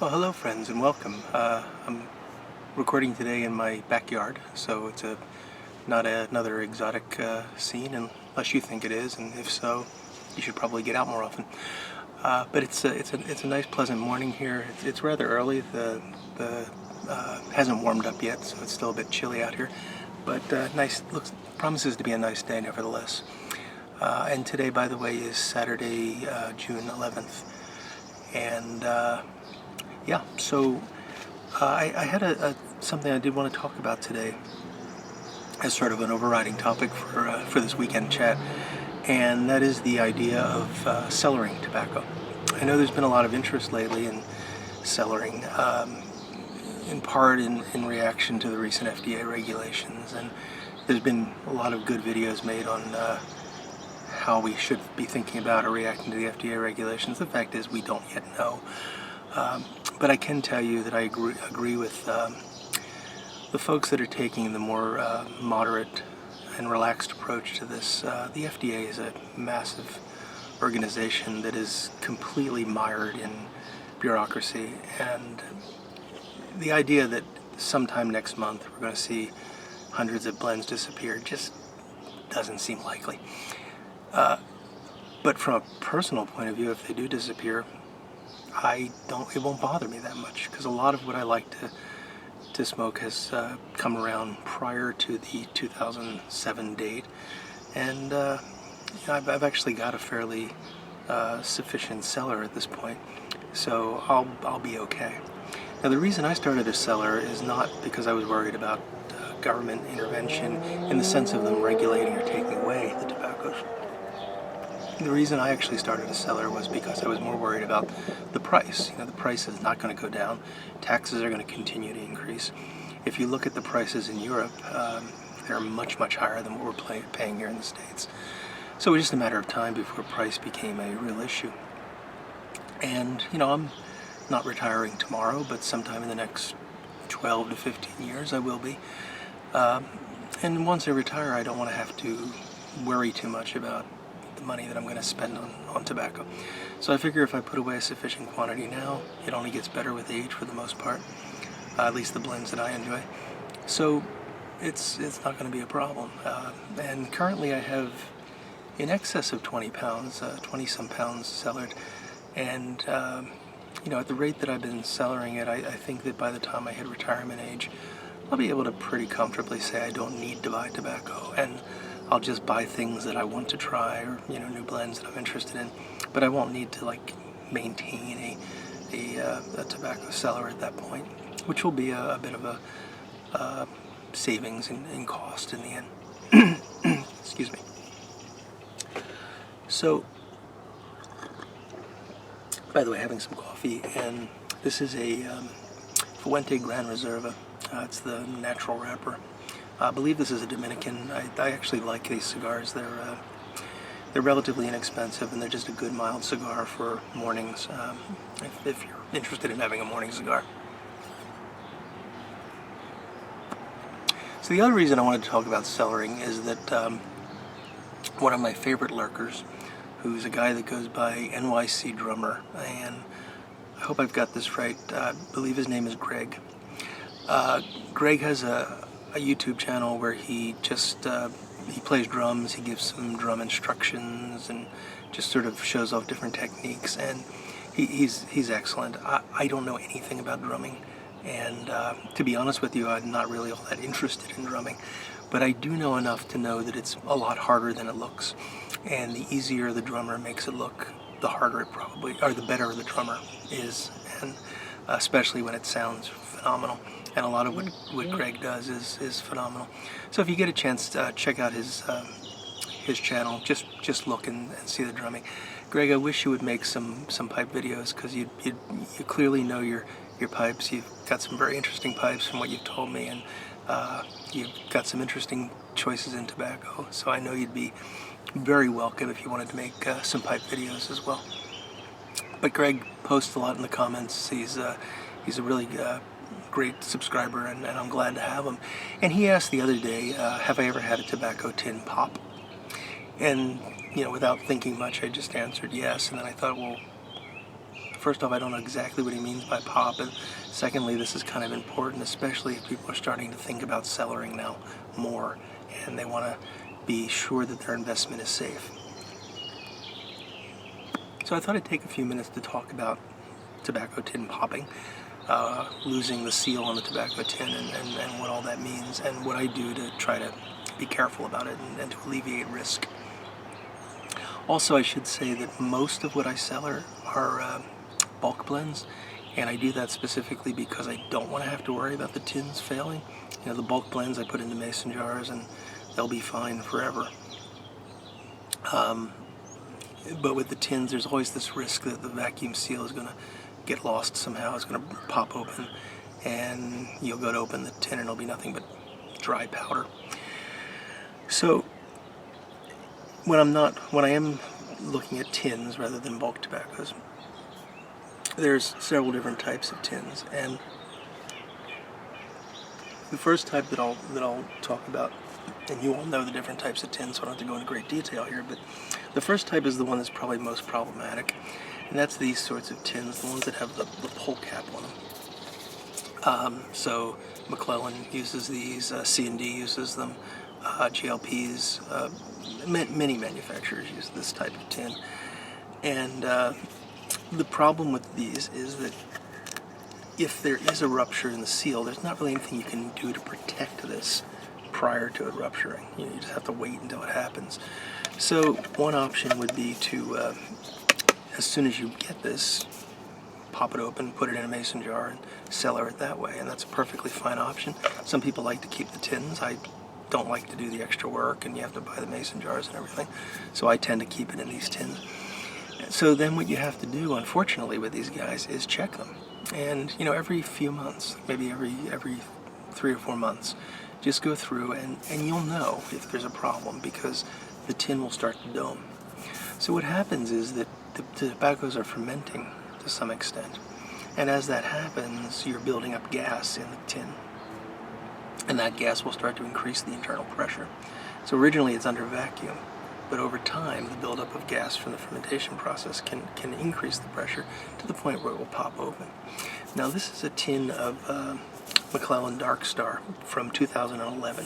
Well, hello friends and welcome. I'm recording today in my backyard, so it's not another exotic scene unless you think it is, and if so, you should probably get out more often. But it's a nice pleasant morning here. It's rather early. The hasn't warmed up yet, so it's still a bit chilly out here. But promises to be a nice day nevertheless. And today, by the way, is Saturday, June 11th, and yeah, so I had something I did want to talk about today as sort of an overriding topic for this weekend chat, and that is the idea of cellaring tobacco. I know there's been a lot of interest lately in cellaring, in part in reaction to the recent FDA regulations, and there's been a lot of good videos made on how we should be thinking about or reacting to the FDA regulations. The fact is we don't yet know. But I can tell you that I agree with the folks that are taking the more moderate and relaxed approach to this. The FDA is a massive organization that is completely mired in bureaucracy, and the idea that sometime next month we're going to see hundreds of blends disappear just doesn't seem likely. But from a personal point of view, if they do disappear, it won't bother me that much, because a lot of what I like to smoke has come around prior to the 2007 date, and I've actually got a fairly sufficient cellar at this point, so I'll be okay. Now, the reason I started a cellar is not because I was worried about government intervention in the sense of them regulating or taking away the tobacco. The reason I actually started a cellar was because I was more worried about the price. The price is not going to go down. Taxes are going to continue to increase. If you look at the prices in Europe, they're much, much higher than what we're paying here in the States. So it was just a matter of time before price became a real issue. And, I'm not retiring tomorrow, but sometime in the next 12 to 15 years I will be. And once I retire, I don't want to have to worry too much about the money that I'm going to spend on tobacco. So I figure if I put away a sufficient quantity now, it only gets better with age for the most part, at least the blends that I enjoy. So it's not going to be a problem. And currently I have in excess of 20 pounds, 20 some pounds cellared, and at the rate that I've been cellaring it, I think that by the time I hit retirement age, I'll be able to pretty comfortably say I don't need to buy tobacco, and I'll just buy things that I want to try, or new blends that I'm interested in. But I won't need to maintain a tobacco cellar at that point, which will be a bit of a savings in cost in the end. Excuse me. So, by the way, having some coffee, and this is a Fuente Gran Reserva. It's the natural wrapper. I believe this is a Dominican. I actually like these cigars. They're relatively inexpensive, and they're just a good mild cigar for mornings, if you're interested in having a morning cigar. So the other reason I wanted to talk about cellaring is that one of my favorite lurkers, who's a guy that goes by NYC Drummer, and I hope I've got this right, I believe his name is Greg. Greg has a YouTube channel where he just he plays drums, he gives some drum instructions, and just sort of shows off different techniques, and he's excellent. I don't know anything about drumming, and to be honest with you, I'm not really all that interested in drumming, but I do know enough to know that it's a lot harder than it looks, and the easier the drummer makes it look, the harder it probably, or the better the drummer is, and especially when it sounds phenomenal. And a lot of what Greg does is phenomenal. So if you get a chance to check out his channel, just look and see the drumming. Greg, I wish you would make some pipe videos, because you clearly know your pipes. You've got some very interesting pipes from what you've told me, and you've got some interesting choices in tobacco. So I know you'd be very welcome if you wanted to make some pipe videos as well. But Greg posts a lot in the comments. He's a really great subscriber, and I'm glad to have him. And he asked the other day, have I ever had a tobacco tin pop? And without thinking much, I just answered yes, and then I thought, well, first off, I don't know exactly what he means by pop, and secondly, this is kind of important, especially if people are starting to think about cellaring now more, and they want to be sure that their investment is safe. So I thought I'd take a few minutes to talk about tobacco tin popping, losing the seal on the tobacco tin, and what all that means, and what I do to try to be careful about it and to alleviate risk. Also, I should say that most of what I cellar are bulk blends, and I do that specifically because I don't want to have to worry about the tins failing. You know, the bulk blends I put into mason jars and they'll be fine forever. But with the tins, there's always this risk that the vacuum seal is going to get lost somehow. It's going to pop open, and you'll go to open the tin and it'll be nothing but dry powder. So when I am looking at tins rather than bulk tobaccos, there's several different types of tins, and the first type that I'll talk about, and you all know the different types of tins, so I don't have to go into great detail here, but the first type is the one that's probably most problematic, and that's these sorts of tins, the ones that have the pull cap on them. So McClellan uses these, C&D uses them, GLPs, many manufacturers use this type of tin. And the problem with these is that if there is a rupture in the seal, there's not really anything you can do to protect this prior to it rupturing. You just have to wait until it happens. So one option would be to, as soon as you get this, pop it open, put it in a mason jar, and cellar it that way, and that's a perfectly fine option. Some people like to keep the tins. I don't like to do the extra work, and you have to buy the mason jars and everything, so I tend to keep it in these tins. So then what you have to do, unfortunately, with these guys is check them. And, you know, every few months, maybe every 3 or 4 months, just go through and you'll know if there's a problem, because the tin will start to dome. So what happens is that the tobaccos are fermenting to some extent, and as that happens, you're building up gas in the tin, and that gas will start to increase the internal pressure. So originally it's under vacuum, but over time the buildup of gas from the fermentation process can increase the pressure to the point where it will pop open. Now this is a tin of McClellan Dark Star from 2011,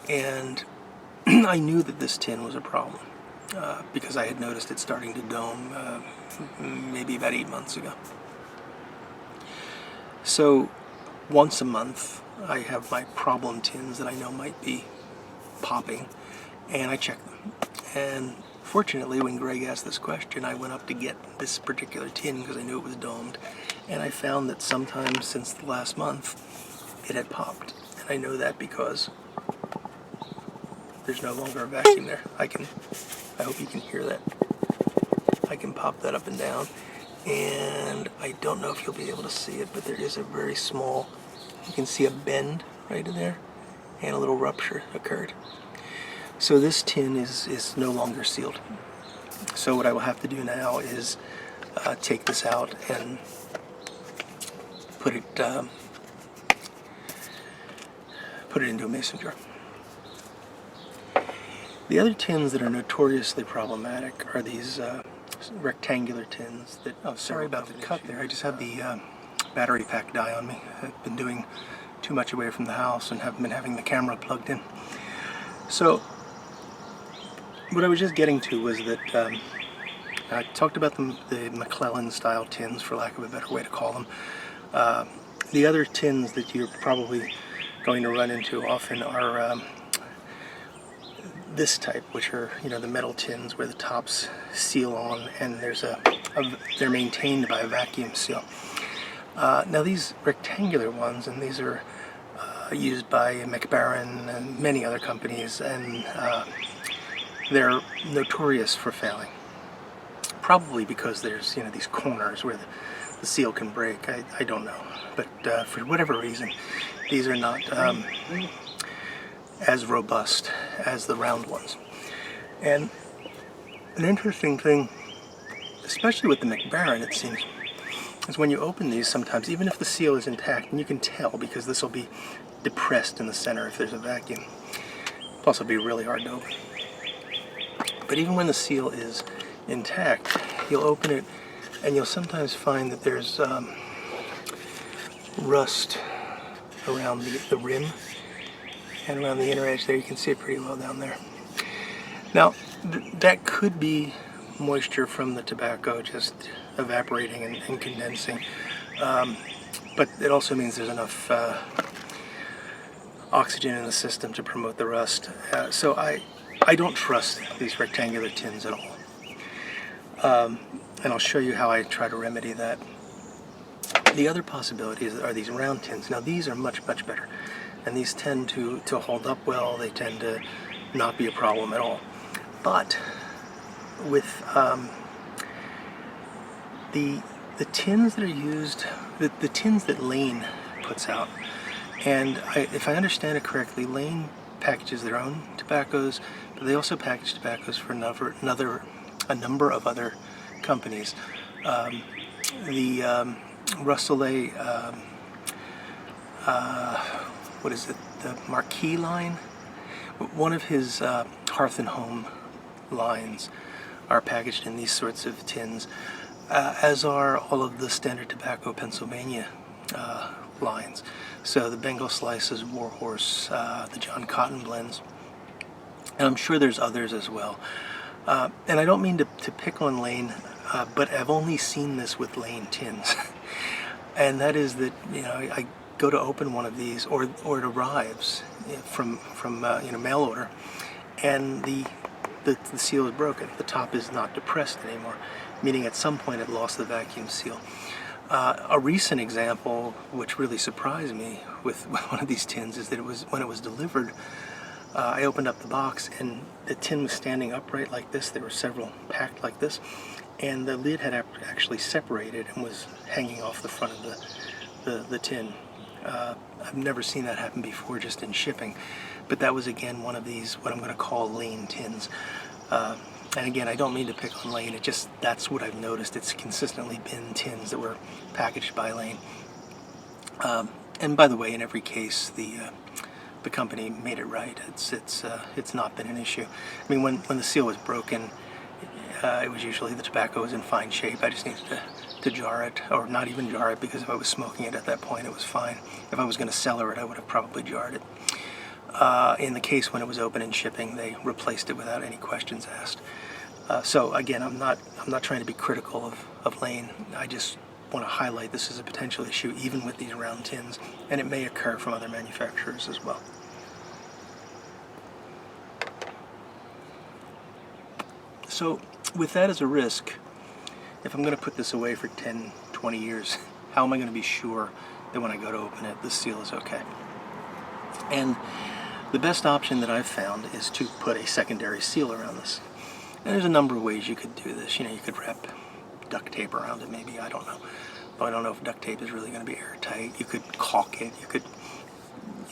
and I knew that this tin was a problem because I had noticed it starting to dome maybe about 8 months ago. So once a month I have my problem tins that I know might be popping, and I check them. And fortunately, when Greg asked this question, I went up to get this particular tin because I knew it was domed, and I found that sometime since the last month it had popped. And I know that because there's no longer a vacuum there. I hope you can hear that. I can pop that up and down, and I don't know if you'll be able to see it, but there is a very small, you can see a bend right in there, and a little rupture occurred. So this tin is no longer sealed. So what I will have to do now is take this out and put it into a mason jar. The other tins that are notoriously problematic are these rectangular tins that, oh, sorry about the cut there. I just had the battery pack die on me. I've been doing too much away from the house and haven't been having the camera plugged in. So what I was just getting to was that I talked about the McClellan style tins, for lack of a better way to call them. The other tins that you're probably going to run into often are this type, which are, you know, the metal tins where the tops seal on, and they're maintained by a vacuum seal. Now these rectangular ones, and these are used by McBaron and many other companies, and they're notorious for failing. Probably because there's, you know, these corners where the seal can break. I don't know, but for whatever reason, these are not as robust as the round ones. And an interesting thing, especially with the McBaron, it seems, is when you open these sometimes, even if the seal is intact, and you can tell because this will be depressed in the center if there's a vacuum. Plus it'll be really hard to open. But even when the seal is intact, you'll open it And you'll sometimes find that there's rust around the rim and around the inner edge there. You can see it pretty well down there. Now, that could be moisture from the tobacco just evaporating and condensing. But it also means there's enough oxygen in the system to promote the rust. So I don't trust these rectangular tins at all. And I'll show you how I try to remedy that. The other possibilities are these round tins. Now these are much, much better. And these tend to hold up well. They tend to not be a problem at all. But with the tins that are used, the tins that Lane puts out, and if I understand it correctly, Lane packages their own tobaccos, but they also package tobaccos for a number of other companies. The Russellet, what is it, the Marquis line? One of his Hearth and Home lines are packaged in these sorts of tins, as are all of the Standard Tobacco Pennsylvania lines. So the Bengal Slices, Warhorse, the John Cotton blends, and I'm sure there's others as well. And I don't mean to pick on Lane, but I've only seen this with Lane tins. And that is that, you know, I go to open one of these, or it arrives from mail order, and the seal is broken. The top is not depressed anymore, meaning at some point it lost the vacuum seal. A recent example, which really surprised me with one of these tins, is that when it was delivered, I opened up the box and the tin was standing upright like this. There were several packed like this, and the lid had actually separated and was hanging off the front of the tin. I've never seen that happen before just in shipping, but that was again one of these, what I'm going to call Lane tins. And again, I don't mean to pick on Lane, that's what I've noticed. It's consistently been tins that were packaged by Lane. And by the way, in every case, the company made it right. It's not been an issue. I mean, when the seal was broken, it was usually the tobacco was in fine shape. I just needed to jar it, or not even jar it, because if I was smoking it at that point, it was fine. If I was going to cellar it, I would have probably jarred it. In the case when it was open and shipping, they replaced it without any questions asked. So again, I'm not trying to be critical of Lane. I just want to highlight this as a potential issue, even with these round tins, and it may occur from other manufacturers as well. So with that as a risk, if I'm going to put this away for 10, 20 years, how am I going to be sure that when I go to open it, the seal is okay? And the best option that I've found is to put a secondary seal around this. And there's a number of ways you could do this. You know, you could wrap duct tape around it, maybe, I don't know. But I don't know if duct tape is really going to be airtight. You could caulk it,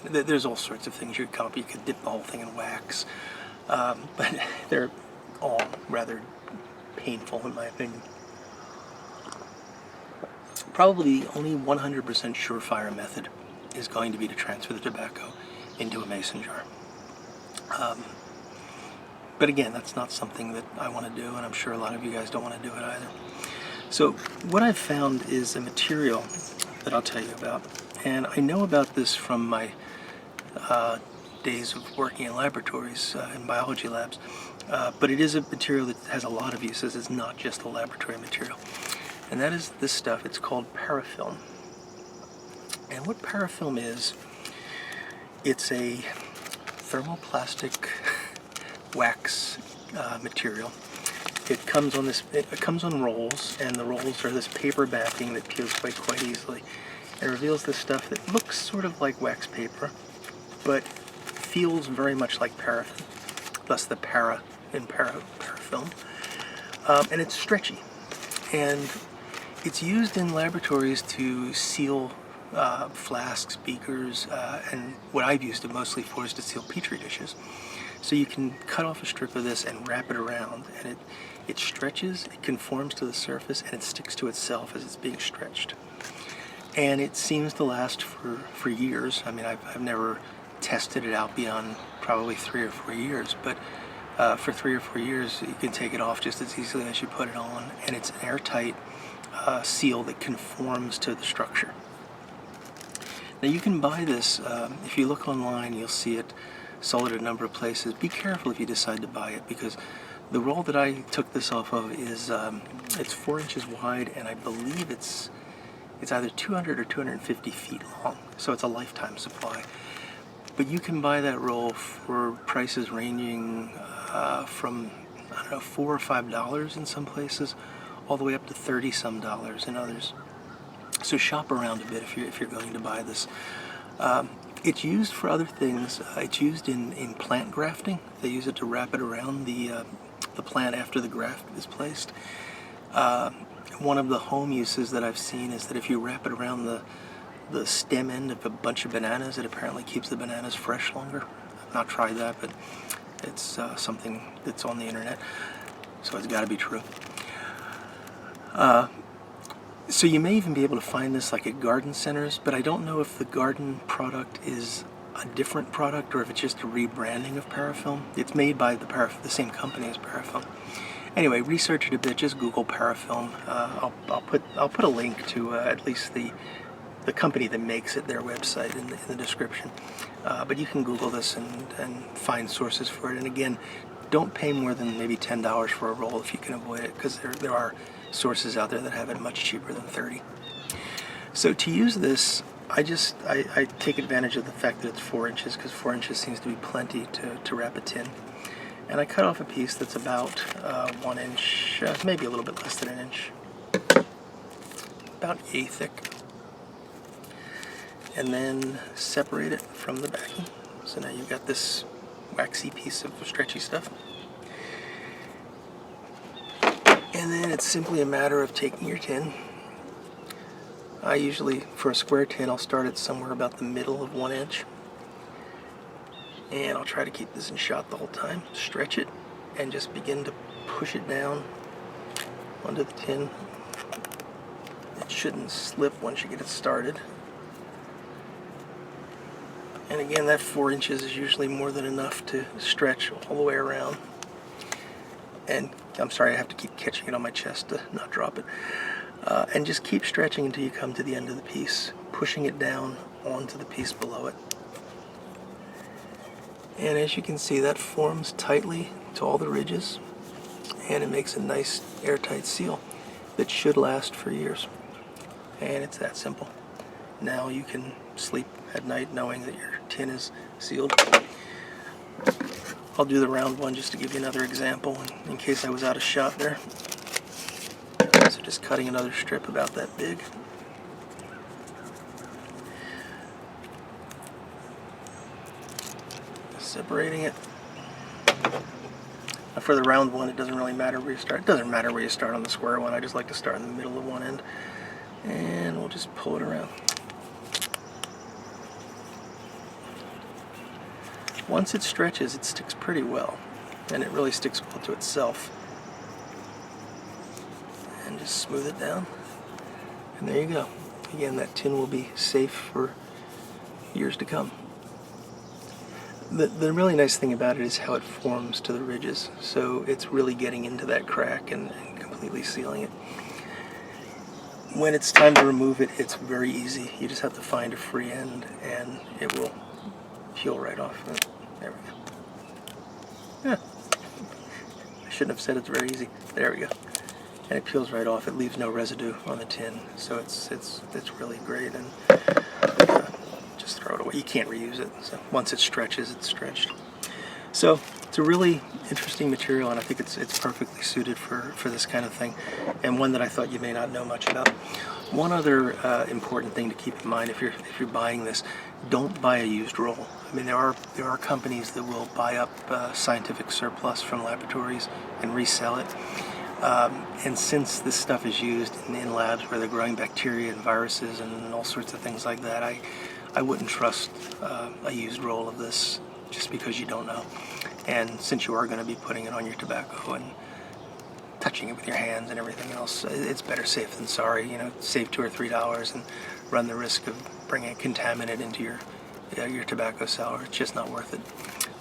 there's all sorts of things you could come up with. You could dip the whole thing in wax. But they're all rather painful in my opinion. Probably the only 100% surefire method is going to be to transfer the tobacco into a mason jar. But again, that's not something that I want to do, and I'm sure a lot of you guys don't want to do it either. So what I've found is a material that I'll tell you about, and I know about this from my days of working in laboratories, in biology labs, but it is a material that has a lot of uses. It's not just a laboratory material, and that is this stuff. It's called parafilm. And what parafilm is, it's a thermoplastic wax material. It comes on rolls, and the rolls are this paper backing that peels quite easily. It reveals this stuff that looks sort of like wax paper, but feels very much like paraffin, thus the para in parafilm. And it's stretchy, and it's used in laboratories to seal flasks, beakers, and what I've used it mostly for is to seal petri dishes. So you can cut off a strip of this and wrap it around, and it stretches, it conforms to the surface, and it sticks to itself as it's being stretched. And it seems to last for years. I mean, I've never tested it out beyond probably 3 or 4 years, but for 3 or 4 years you can take it off just as easily as you put it on, and it's an airtight seal that conforms to the structure. Now you can buy this, if you look online you'll see it sold at a number of places. Be careful if you decide to buy it, because the roll that I took this off of is it's 4 inches wide, and I believe it's either 200 or 250 feet long, so it's a lifetime supply. But you can buy that roll for prices ranging from, I don't know, $4 or $5 in some places, all the way up to $30 some in others. So shop around a bit if you're going to buy this. It's used for other things. It's used in plant grafting. They use it to wrap it around the plant after the graft is placed. One of the home uses that I've seen is that if you wrap it around the stem end of a bunch of bananas, it apparently keeps the bananas fresh longer. I've not tried that, but it's something that's on the internet, so it's got to be true. So you may even be able to find this like at garden centers, but I don't know if the garden product is a different product or if it's just a rebranding of parafilm. It's made by the same company as parafilm. Anyway, research it a bit. Just Google parafilm. I'll put a link to at least the company that makes it, their website, in the description. But you can Google this and find sources for it. And again, don't pay more than maybe $10 for a roll if you can avoid it, because there are sources out there that have it much cheaper than $30. So to use this, I take advantage of the fact that it's 4 inches, because 4 inches seems to be plenty to wrap a tin. And I cut off a piece that's about 1 inch, maybe a little bit less than an inch, about yay thick. And then separate it from the backing. So now you've got this waxy piece of stretchy stuff. And then it's simply a matter of taking your tin. I usually, for a square tin, I'll start it somewhere about the middle of 1 inch. And I'll try to keep this in shot the whole time. Stretch it and just begin to push it down onto the tin. It shouldn't slip once you get it started. And again, that 4 inches is usually more than enough to stretch all the way around. And I'm sorry, I have to keep catching it on my chest to not drop it. And just keep stretching until you come to the end of the piece, pushing it down onto the piece below it. And as you can see, that forms tightly to all the ridges, and it makes a nice airtight seal that should last for years. And it's that simple. Now you can sleep at night knowing that your tin is sealed. I'll do the round one just to give you another example in case I was out of shot there. So just cutting another strip about that big. Separating it. Now for the round one, it doesn't really matter where you start. It doesn't matter where you start on the square one. I just like to start in the middle of one end. And we'll just pull it around. Once it stretches, it sticks pretty well, and it really sticks well to itself. And just smooth it down, and there you go. Again, that tin will be safe for years to come. The really nice thing about it is how it forms to the ridges, so it's really getting into that crack and completely sealing it. When it's time to remove it, it's very easy. You just have to find a free end, and it will peel right off. There we go. Yeah. I shouldn't have said it's very easy. There we go. And it peels right off. It leaves no residue on the tin, so it's really great. And just throw it away. You can't reuse it. So once it stretches, it's stretched. So it's a really interesting material, and I think it's perfectly suited for this kind of thing, and one that I thought you may not know much about. One other important thing to keep in mind if you're buying this: don't buy a used roll. I mean, there are companies that will buy up scientific surplus from laboratories and resell it. And since this stuff is used in labs where they're growing bacteria and viruses and all sorts of things like that, I wouldn't trust a used roll of this just because you don't know. And since you are going to be putting it on your tobacco and touching it with your hands and everything else, it's better safe than sorry. You know, save $2 or $3 and run the risk of bringing a contaminant into your tobacco cellar. It's just not worth it.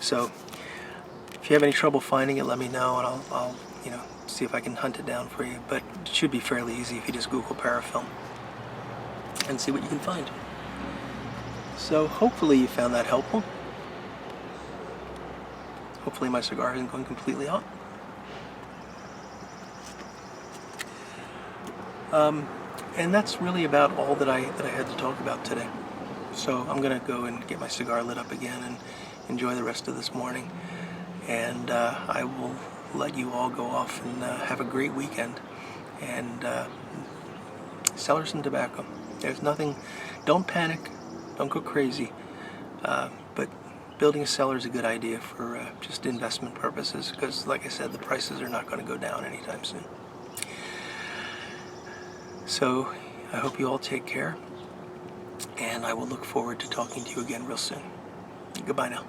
So if you have any trouble finding it, let me know, and I'll see if I can hunt it down for you. But it should be fairly easy if you just Google parafilm and see what you can find. So hopefully you found that helpful. Hopefully my cigar isn't going completely out. And that's really about all that I had to talk about today. So I'm going to go and get my cigar lit up again and enjoy the rest of this morning. And I will let you all go off and have a great weekend. And cellar some tobacco. There's nothing, don't panic, don't go crazy. But building a cellar is a good idea for just investment purposes, because like I said, the prices are not going to go down anytime soon. So I hope you all take care, and I will look forward to talking to you again real soon. Goodbye now.